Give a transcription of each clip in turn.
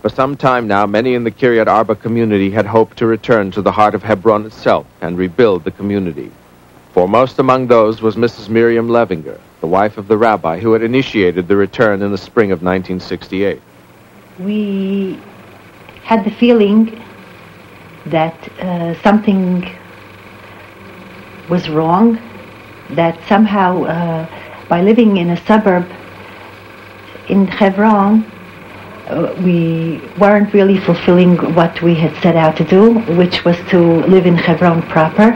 For some time now, many in the Kiryat Arba community had hoped to return to the heart of Hebron itself and rebuild the community. Foremost among those was Mrs. Miriam Levinger, the wife of the rabbi who had initiated the return in the spring of 1968. We had the feeling that something was wrong, that somehow by living in a suburb in Hebron, we weren't really fulfilling what we had set out to do, which was to live in Hebron proper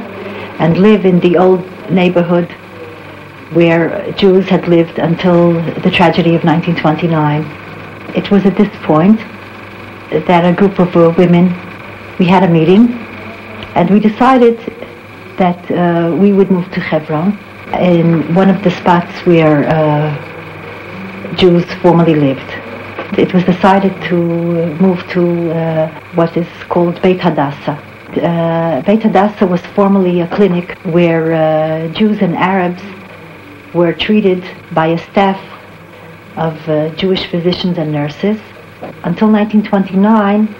and live in the old neighborhood where Jews had lived until the tragedy of 1929. It was at this point that a group of women, we had a meeting, and we decided that we would move to Hebron, in one of the spots where Jews formerly lived. It was decided to move to what is called Beit Hadassah. Beit Hadassah was formerly a clinic where Jews and Arabs were treated by a staff of Jewish physicians and nurses. Until 1929,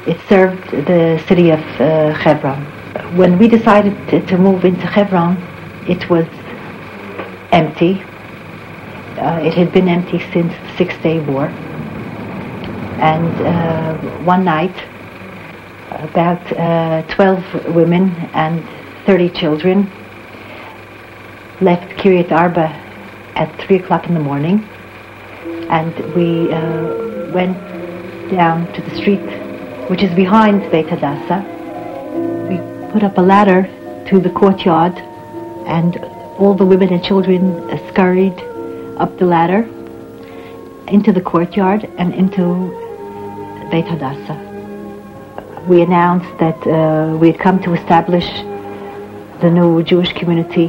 it served the city of Hebron. When we decided to move into Hebron, it was empty. It had been empty since the Six-Day War. And one night, about 12 women and 30 children left Kiryat Arba at 3 o'clock in the morning, and we went down to the street which is behind Beit Hadassah. We put up a ladder to the courtyard, and all the women and children scurried up the ladder into the courtyard and into Beit Hadassah. We announced that we had come to establish the new Jewish community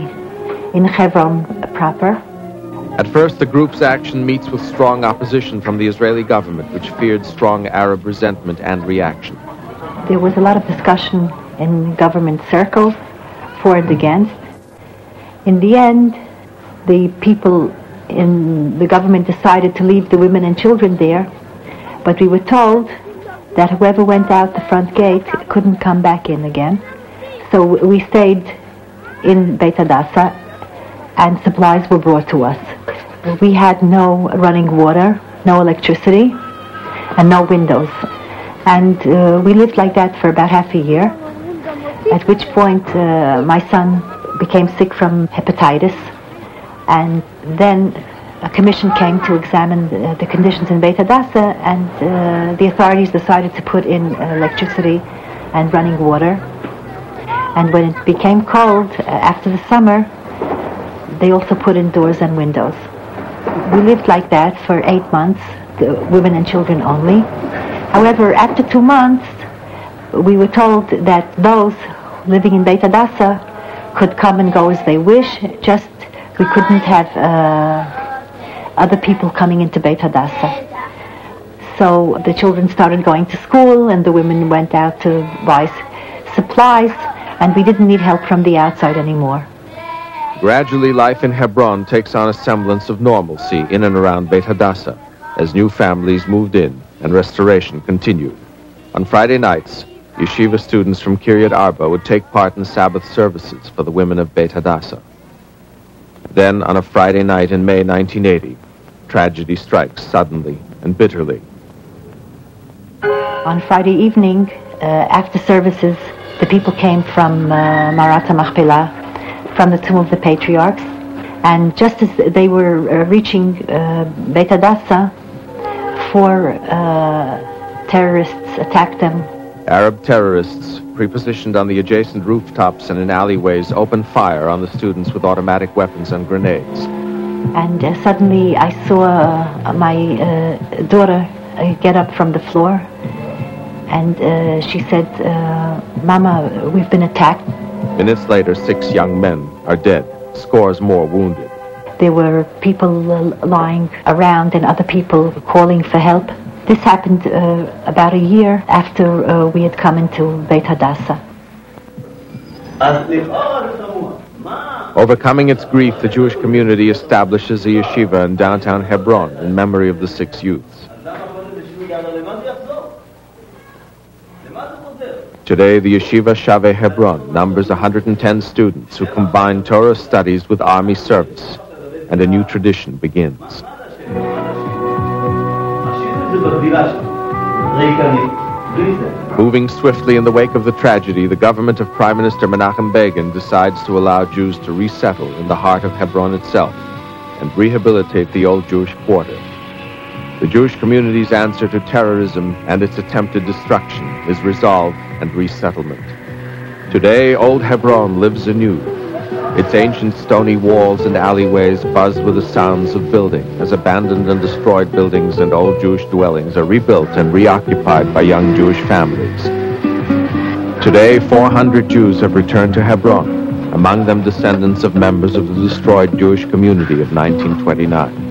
in Hebron proper. At first, the group's action meets with strong opposition from the Israeli government, which feared strong Arab resentment and reaction. There was a lot of discussion in government circles, for and against. In the end, the people in the government decided to leave the women and children there, but we were told that whoever went out the front gate couldn't come back in again. So we stayed in Beit Hadassah, and supplies were brought to us. We had no running water, no electricity, and no windows. And we lived like that for about half a year, at which point my son became sick from hepatitis, and then a commission came to examine the conditions in Beit Hadassah, and the authorities decided to put in electricity and running water. And when it became cold after the summer, they also put in doors and windows. We lived like that for 8 months, the women and children only. However, after 2 months, we were told that those living in Beit Hadassah could come and go as they wish, just we couldn't have other people coming into Beit Hadassah. So the children started going to school, and the women went out to buy supplies, and we didn't need help from the outside anymore. Gradually, life in Hebron takes on a semblance of normalcy in and around Beit Hadassah, as new families moved in and restoration continued. On Friday nights, yeshiva students from Kiryat Arba would take part in Sabbath services for the women of Beit Hadassah. Then, on a Friday night in May 1980, tragedy strikes suddenly and bitterly. On Friday evening, after services, the people came from Marat HaMachpelah, from the Tomb of the Patriarchs, and just as they were reaching Beit Hadassah, 4 terrorists attacked them. Arab terrorists, prepositioned on the adjacent rooftops and in alleyways, opened fire on the students with automatic weapons and grenades. And suddenly I saw my daughter get up from the floor, and she said, "Mama, we've been attacked." Minutes later, 6 young men are dead, scores more wounded. There were people lying around and other people calling for help. This happened about a year after we had come into Beit Hadassah. Overcoming its grief, the Jewish community establishes a yeshiva in downtown Hebron in memory of the 6 youths. Today, the Yeshiva Shavei Hebron numbers 110 students who combine Torah studies with army service, and a new tradition begins. Moving swiftly in the wake of the tragedy, the government of Prime Minister Menachem Begin decides to allow Jews to resettle in the heart of Hebron itself and rehabilitate the old Jewish quarter. The Jewish community's answer to terrorism and its attempted destruction is resolve and resettlement. Today, old Hebron lives anew. Its ancient stony walls and alleyways buzz with the sounds of building as abandoned and destroyed buildings and old Jewish dwellings are rebuilt and reoccupied by young Jewish families. Today, 400 Jews have returned to Hebron, among them descendants of members of the destroyed Jewish community of 1929.